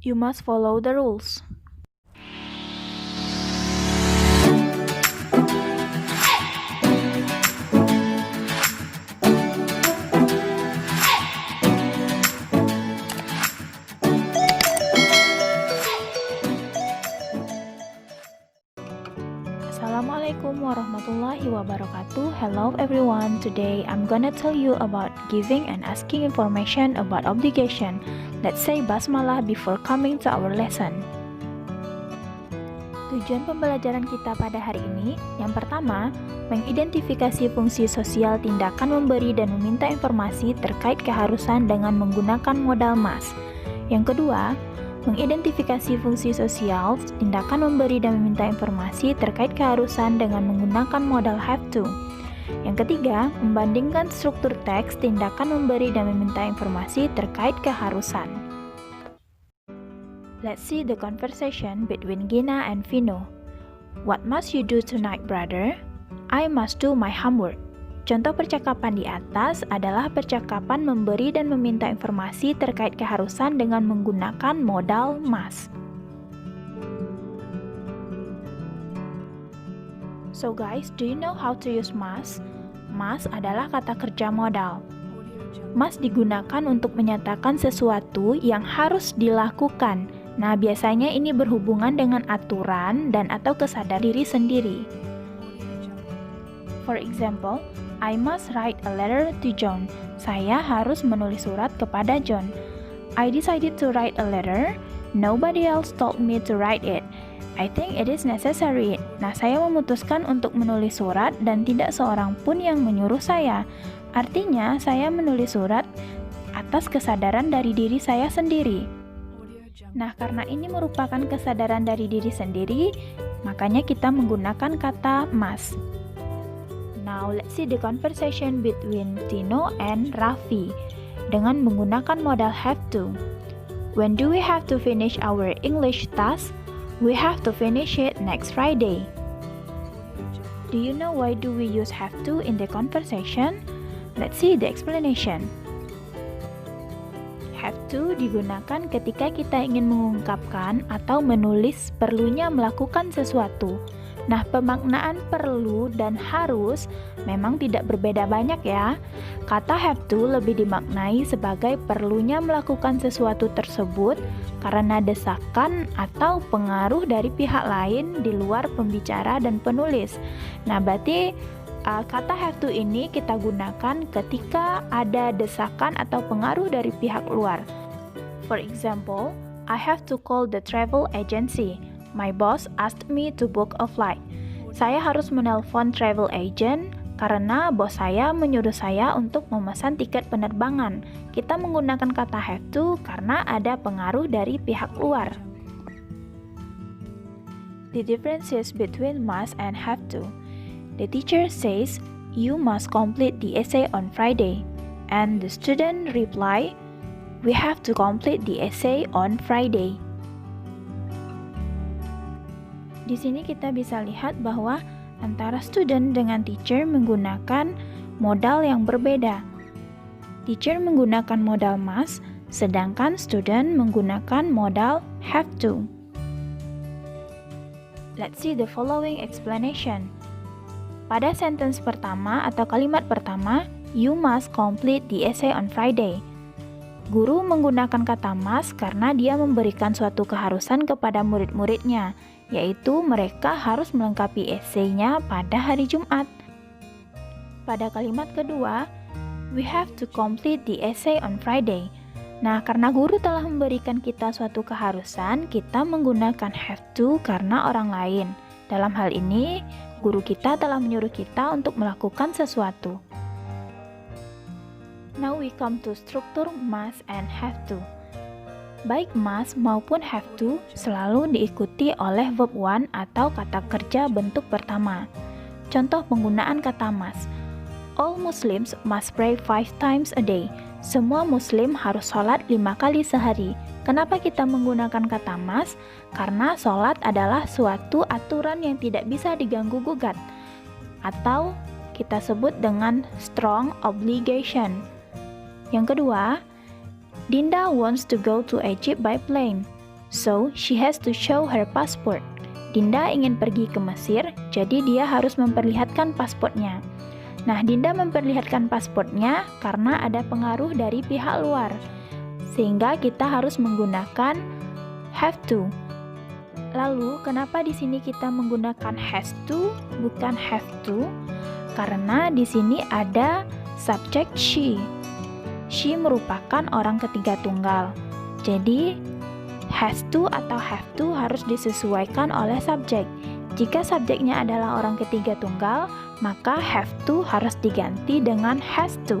You must follow the rules. Assalamualaikum warahmatullahi wabarakatuh. Hello everyone. Today I'm gonna tell you about giving and asking information about obligation. Let's say basmalah before coming to our lesson. Tujuan pembelajaran kita pada hari ini, yang pertama, mengidentifikasi fungsi sosial tindakan memberi dan meminta informasi terkait keharusan dengan menggunakan modal mas. Yang kedua, mengidentifikasi fungsi sosial, tindakan memberi dan meminta informasi terkait keharusan dengan menggunakan modal have to. Yang ketiga, membandingkan struktur teks, tindakan memberi dan meminta informasi terkait keharusan. Let's see the conversation between Gina and Vino. What must you do tonight, brother? I must do my homework. Contoh percakapan di atas adalah percakapan memberi dan meminta informasi terkait keharusan dengan menggunakan modal must. So guys, do you know how to use must? Must adalah kata kerja modal. Must digunakan untuk menyatakan sesuatu yang harus dilakukan. Nah, biasanya ini berhubungan dengan aturan dan atau kesadaran diri sendiri. For example, I must write a letter to John. Saya harus menulis surat kepada John. I decided to write a letter. Nobody else told me to write it. I think it is necessary. Nah, saya memutuskan untuk menulis surat dan tidak seorang pun yang menyuruh saya. Artinya, saya menulis surat atas kesadaran dari diri saya sendiri. Nah, karena ini merupakan kesadaran dari diri sendiri, makanya kita menggunakan kata must. Now, let's see the conversation between Tino and Raffi dengan menggunakan modal have to. When do we have to finish our English task? We have to finish it next Friday. Do you know why do we use have to in the conversation? Let's see the explanation. Have to digunakan ketika kita ingin mengungkapkan atau menulis perlunya melakukan sesuatu. Nah, pemaknaan perlu dan harus memang tidak berbeda banyak ya. Kata have to lebih dimaknai sebagai perlunya melakukan sesuatu tersebut karena desakan atau pengaruh dari pihak lain di luar pembicara dan penulis. Nah, berarti kata have to ini kita gunakan ketika ada desakan atau pengaruh dari pihak luar. For example, I have to call the travel agency. My boss asked me to book a flight. Saya harus menelpon travel agent karena bos saya menyuruh saya untuk memesan tiket penerbangan. Kita menggunakan kata have to karena ada pengaruh dari pihak luar. The differences between must and have to. The teacher says, "You must complete the essay on Friday." And the student reply, "We have to complete the essay on Friday." Di sini kita bisa lihat bahwa antara student dengan teacher menggunakan modal yang berbeda. Teacher menggunakan modal must, sedangkan student menggunakan modal have to. Let's see the following explanation. Pada sentence pertama atau kalimat pertama, you must complete the essay on Friday. Guru menggunakan kata must karena dia memberikan suatu keharusan kepada murid-muridnya, yaitu mereka harus melengkapi esainya pada hari Jumat. Pada kalimat kedua, we have to complete the essay on Friday. Nah, karena guru telah memberikan kita suatu keharusan, kita menggunakan have to karena orang lain. Dalam hal ini, guru kita telah menyuruh kita untuk melakukan sesuatu. Now we come to struktur must and have to. Baik must maupun have to selalu diikuti oleh verb one atau kata kerja bentuk pertama. Contoh penggunaan kata must. All Muslims must pray 5 times a day. Semua Muslim harus sholat 5 kali sehari. Kenapa kita menggunakan kata must? Karena sholat adalah suatu aturan yang tidak bisa diganggu-gugat. Atau kita sebut dengan strong obligation. Yang kedua, Dinda wants to go to Egypt by plane. so she has to show her passport. Dinda ingin pergi ke Mesir, jadi dia harus memperlihatkan pasportnya. Nah, Dinda memperlihatkan pasportnya karena ada pengaruh dari pihak luar, sehingga kita harus menggunakan have to. Lalu, kenapa di sini kita menggunakan has to, bukan have to? Karena di sini ada subjek she. She merupakan orang ketiga tunggal. Jadi, has to atau have to harus disesuaikan oleh subjek. Jika subjeknya adalah orang ketiga tunggal, maka have to harus diganti dengan has to.